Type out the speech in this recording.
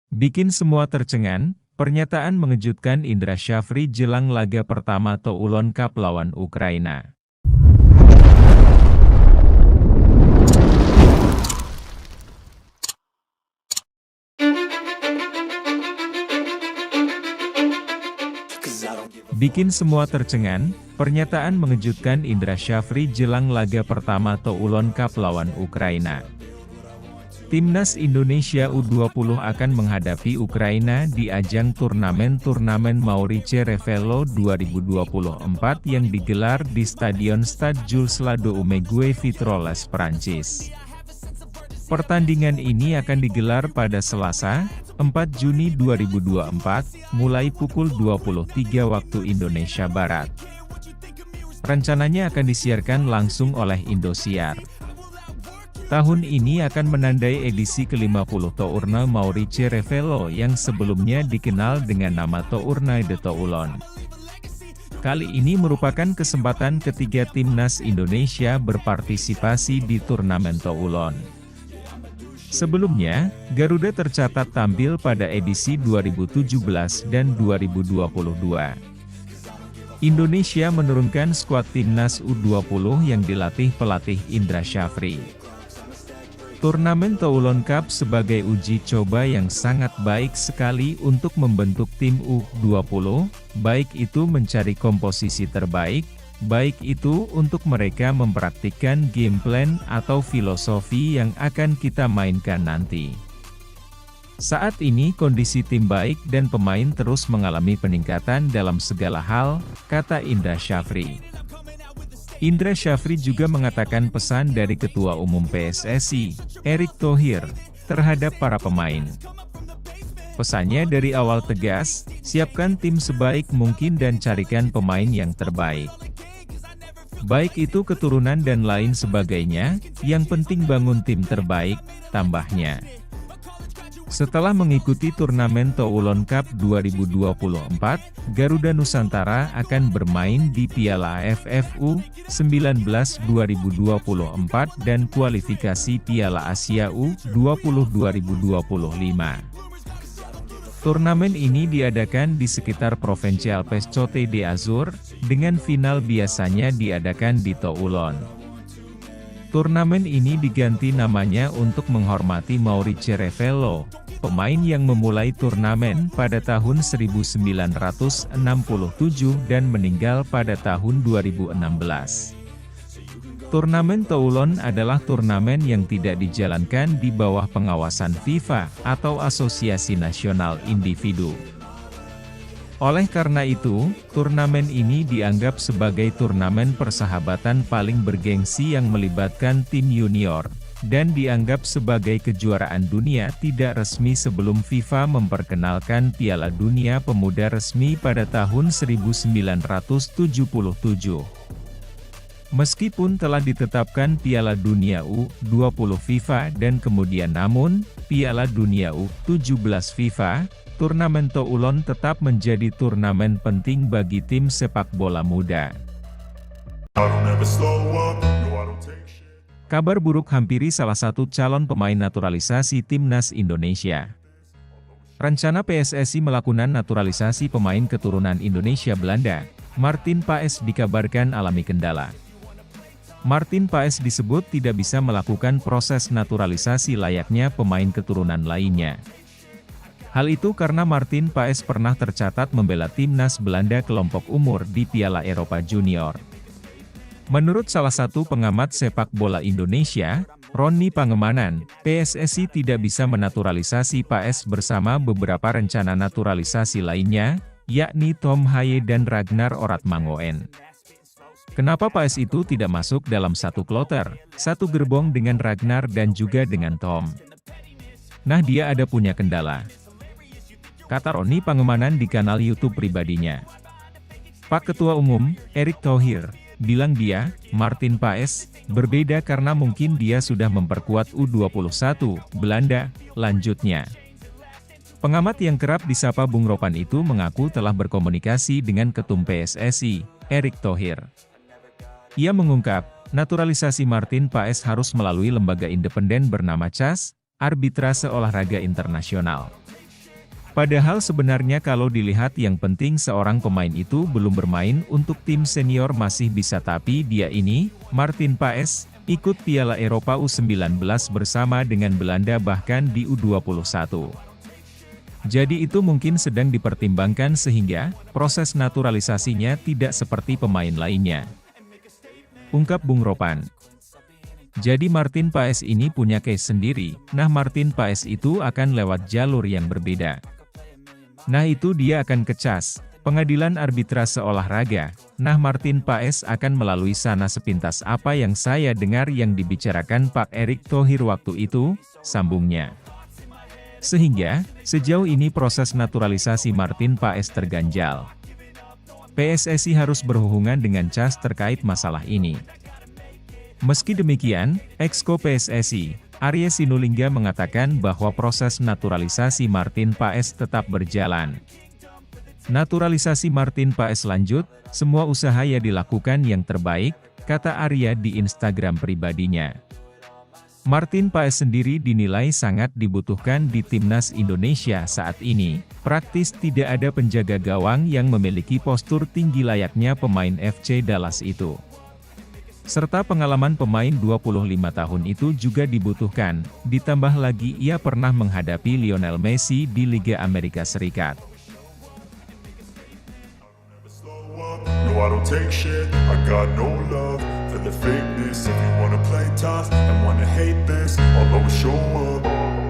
Bikin semua tercengang, pernyataan mengejutkan Indra Syafri jelang laga pertama Toulon Cup lawan Ukraina. Bikin semua tercengang, pernyataan mengejutkan Indra Syafri jelang laga pertama Toulon Cup lawan Ukraina. Timnas Indonesia U20 akan menghadapi Ukraina di ajang turnamen Maurice Revello 2024 yang digelar di Stadion Stade Jules Ladoumé Vitrolles, Perancis. Pertandingan ini akan digelar pada Selasa, 4 Juni 2024, mulai pukul 23 waktu Indonesia Barat. Rencananya akan disiarkan langsung oleh Indosiar. Tahun ini akan menandai edisi ke-50 Tournoi Maurice Revello yang sebelumnya dikenal dengan nama Tournoi de Toulon. Kali ini merupakan kesempatan ketiga timnas Indonesia berpartisipasi di turnamen Toulon. Sebelumnya, Garuda tercatat tampil pada edisi 2017 dan 2022. Indonesia menurunkan skuad timnas U20 yang dilatih pelatih Indra Syafri. Turnamen Toulon Cup sebagai uji coba yang sangat baik sekali untuk membentuk tim U20, baik itu mencari komposisi terbaik, baik itu untuk mereka mempraktikkan game plan atau filosofi yang akan kita mainkan nanti. Saat ini kondisi tim baik dan pemain terus mengalami peningkatan dalam segala hal, kata Indra Syafri. Indra Syafri juga mengatakan pesan dari Ketua Umum PSSI, Erick Thohir, terhadap para pemain. Pesannya dari awal tegas, siapkan tim sebaik mungkin dan carikan pemain yang terbaik. Baik itu keturunan dan lain sebagainya, yang penting bangun tim terbaik, tambahnya. Setelah mengikuti turnamen Toulon Cup 2024, Garuda Nusantara akan bermain di Piala AFF U19 2024 dan kualifikasi Piala Asia U20 2025. Turnamen ini diadakan di sekitar Provincial Pescote de Azur, dengan final biasanya diadakan di Toulon. Turnamen ini diganti namanya untuk menghormati Maurice Revello, pemain yang memulai turnamen pada tahun 1967 dan meninggal pada tahun 2016. Turnamen Toulon adalah turnamen yang tidak dijalankan di bawah pengawasan FIFA, atau Asosiasi Nasional Individu. Oleh karena itu, turnamen ini dianggap sebagai turnamen persahabatan paling bergengsi yang melibatkan tim junior, dan dianggap sebagai kejuaraan dunia tidak resmi sebelum FIFA memperkenalkan Piala Dunia Pemuda resmi pada tahun 1977. Meskipun telah ditetapkan Piala Dunia U20 FIFA dan kemudian namun, Piala Dunia U17 FIFA, turnamen Toulon tetap menjadi turnamen penting bagi tim sepak bola muda. Kabar buruk hampiri salah satu calon pemain naturalisasi timnas Indonesia. Rencana PSSI melakukan naturalisasi pemain keturunan Indonesia Belanda, Martin Paes dikabarkan alami kendala. Martin Paes disebut tidak bisa melakukan proses naturalisasi layaknya pemain keturunan lainnya. Hal itu karena Martin Paes pernah tercatat membela timnas Belanda kelompok umur di Piala Eropa Junior. Menurut salah satu pengamat sepak bola Indonesia, Roni Pangemanan, PSSI tidak bisa menaturalisasi Paes bersama beberapa rencana naturalisasi lainnya, yakni Tom Haye dan Ragnar Oratmangoen. Kenapa Paes itu tidak masuk dalam satu kloter, satu gerbong dengan Ragnar dan juga dengan Tom? Nah, dia ada punya kendala, kata Roni Pangemanan di kanal YouTube pribadinya. Pak Ketua Umum, Erick Thohir, bilang dia, Martin Paes, berbeda karena mungkin dia sudah memperkuat U21, Belanda, lanjutnya. Pengamat yang kerap disapa Bung Ropan itu mengaku telah berkomunikasi dengan Ketum PSSI, Erick Thohir. Ia mengungkap, naturalisasi Martin Paes harus melalui lembaga independen bernama CAS, Arbitrase Olahraga Internasional. Padahal sebenarnya kalau dilihat yang penting seorang pemain itu belum bermain untuk tim senior masih bisa, tapi dia ini, Martin Paes, ikut Piala Eropa U19 bersama dengan Belanda bahkan di U21. Jadi itu mungkin sedang dipertimbangkan sehingga, proses naturalisasinya tidak seperti pemain lainnya. Ungkap Bung Ropan. Jadi Martin Paes ini punya case sendiri, nah Martin Paes itu akan lewat jalur yang berbeda. Nah itu dia akan ke CAS, Pengadilan Arbitrase Olahraga, nah Martin Paes akan melalui sana sepintas apa yang saya dengar yang dibicarakan Pak Erick Thohir waktu itu, sambungnya. Sehingga, sejauh ini proses naturalisasi Martin Paes terganjal. PSSI harus berhubungan dengan CAS terkait masalah ini. Meski demikian, Exco PSSI, Arya Sinulinga mengatakan bahwa proses naturalisasi Martin Paes tetap berjalan. Naturalisasi Martin Paes lanjut, semua usaha yang dilakukan yang terbaik, kata Arya di Instagram pribadinya. Martin Paes sendiri dinilai sangat dibutuhkan di timnas Indonesia saat ini, praktis tidak ada penjaga gawang yang memiliki postur tinggi layaknya pemain FC Dallas itu. Serta pengalaman pemain 25 tahun itu juga dibutuhkan, ditambah lagi ia pernah menghadapi Lionel Messi di Liga Amerika Serikat. No, I don't take shit, I got no love for the fakeness. If you wanna play tough and wanna hate this, I'll always show up.